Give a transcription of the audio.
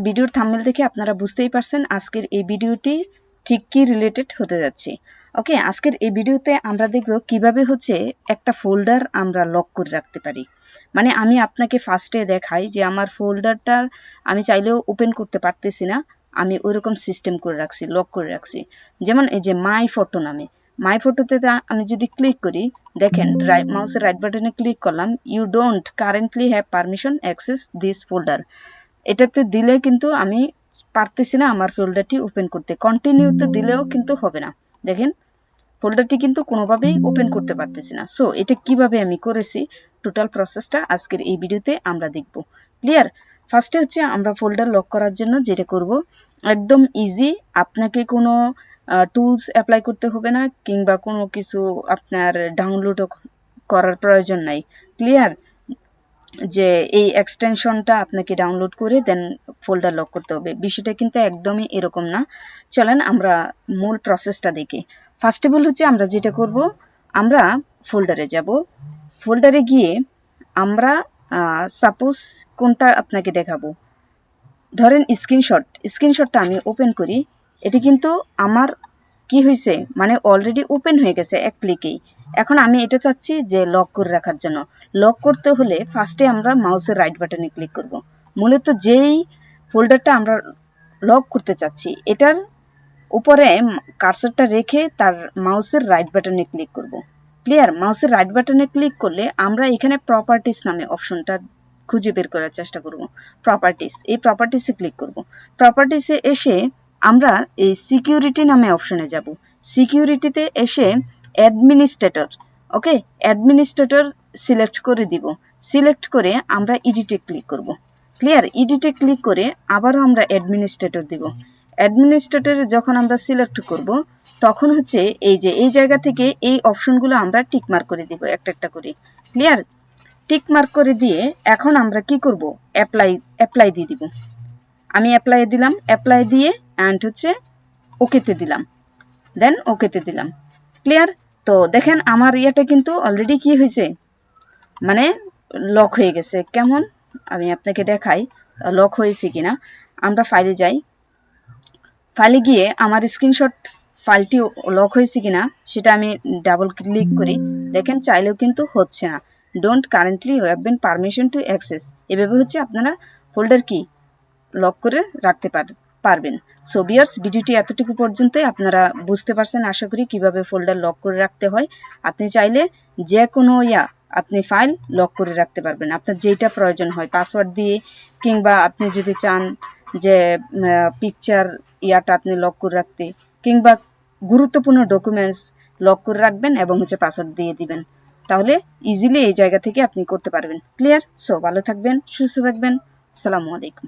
ভিডিওর থাম্বনেল দেখে আপনারা বুঝতেই পারছেন আজকের এই ভিডিওটি ঠিক কি রিলেটেড হতে যাচ্ছে। ওকে, আজকের এই ভিডিওতে আমরা দেখব কিভাবে হচ্ছে একটা ফোল্ডার আমরা লক করে রাখতে পারি। মানে আমি আপনাকে ফার্স্টে দেখাই যে আমার ফোল্ডারটা আমি চাইলেও ওপেন করতে পারতেছি না, আমি ওইরকম সিস্টেম করে রাখছি, লক করে রাখছি। যেমন এই যে মাই ফটো নামে, মাই ফটোতে আমি যদি ক্লিক করি, দেখেন মাউসের রাইট বাটনে ক্লিক করলাম, you don't currently have permission access this folder. এটাতে দিলে কিন্তু আমি পারতেছি না আমার ফোল্ডারটি ওপেন করতে। কন্টিনিউতে দিলেও কিন্তু হবে না, দেখেন ফোল্ডারটি কিন্তু কোনোভাবেই ওপেন করতে পারতেছি না। সো এটা কিভাবে আমি করেছি টোটাল প্রসেসটা আজকের এই ভিডিওতে আমরা দেখব। ক্লিয়ার? ফার্স্টে হচ্ছে আমরা ফোল্ডার লক করার জন্য যেটা করব, একদম ইজি, আপনাকে কোনো টুলস অ্যাপ্লাই করতে হবে না, কিংবা কোনো কিছু আপনার ডাউনলোডও করার প্রয়োজন নাই। ক্লিয়ার? যে এই এক্সটেনশনটা আপনাকে ডাউনলোড করে দেন ফোল্ডার লক করতে হবে, বিষয়টা কিন্তু একদমই এরকম না। চলেন আমরা মূল প্রসেসটা দেখি। ফার্স্ট অফ অল হচ্ছে আমরা যেটা করব, আমরা ফোল্ডারে যাব। ফোল্ডারে গিয়ে আমরা সাপোজ কোনটা আপনাকে দেখাবো, ধরেন স্ক্রিনশটটা আমি ওপেন করি। এটি কিন্তু আমার কি হয়েছে, মানে অলরেডি ওপেন হয়ে গেছে এক ক্লিকেই। এখন আমি এটা চাচ্ছি যে লক করে রাখার জন্য। লক করতে হলে ফার্স্টে আমরা মাউসের রাইট বাটনে ক্লিক করব। মূলত যেই ফোল্ডারটা আমরা লক করতে চাচ্ছি এটার উপরে কার্সারটা রেখে তার মাউসের রাইট বাটনে ক্লিক করব। ক্লিয়ার? মাউসের রাইট বাটনে ক্লিক করলে আমরা এখানে প্রপার্টিস নামে অপশনটা খুঁজে বের করার চেষ্টা করব। প্রপার্টিস, এই প্রপার্টিসে ক্লিক করব। প্রপার্টিসে এসে আমরা এই সিকিউরিটি নামে অপশনে যাব। সিকিউরিটিতে এসে অ্যাডমিনিস্ট্রেটর, ওকে, অ্যাডমিনিস্ট্রেটর সিলেক্ট করে দিব। সিলেক্ট করে আমরা এডিটে ক্লিক করব। ক্লিয়ার? এডিটে ক্লিক করে আবারও আমরা অ্যাডমিনিস্ট্রেটর দিব। অ্যাডমিনিস্ট্রেটরে যখন আমরা সিলেক্ট করব তখন হচ্ছে এই যে এই জায়গা থেকে এই অপশনগুলো আমরা টিকমার্ক করে দিব একটা একটা করে। ক্লিয়ার? টিকমার্ক করে দিয়ে এখন আমরা কি করব, অ্যাপ্লাই দিয়ে দিব। আমি অ্যাপ্লাই দিলাম, অ্যাপ্লাই দিয়ে অ্যান্ড হচ্ছে ওকেতে দিলাম, দেন ওকেতে দিলাম। ক্লিয়ার? তো দেখেন আমার ইয়েটা কিন্তু অলরেডি কি হয়েছে, মানে লক হয়ে গেছে। কেমন আমি আপনাকে দেখাই লক হয়েছে কিনা। আমরা ফাইলে যাই, ফাইলে গিয়ে আমার স্ক্রিনশট ফাইলটি লক হয়েছে কিনা সেটা আমি ডাবল ক্লিক করি। দেখেন চাইলেও কিন্তু হচ্ছে না। Don't currently have been permission to access, এভাবে হচ্ছে আপনারা ফোল্ডার কি লক করে রাখতে পারবেন। সো ভিউয়ার্স, ভিডিওটি এতটুকু পর্যন্তই। আপনারা বুঝতে পারছেন আশা করি কিভাবে ফোল্ডার লক করে রাখতে হয়। আপনি চাইলে যে কোনো আপনি ফাইল লক করে রাখতে পারবেন আপনার যেটা প্রয়োজন হয়, পাসওয়ার্ড দিয়ে, কিংবা আপনি যদি চান যে পিকচার আপনি লক করে রাখতে, কিংবা গুরুত্বপূর্ণ ডকুমেন্টস লক করে রাখবেন এবং হচ্ছে পাসওয়ার্ড দিয়ে দিবেন, তাহলে ইজিলি এই জায়গা থেকে আপনি করতে পারবেন। ক্লিয়ার? সো ভালো থাকবেন, সুস্থ থাকবেন। আসসালামু আলাইকুম।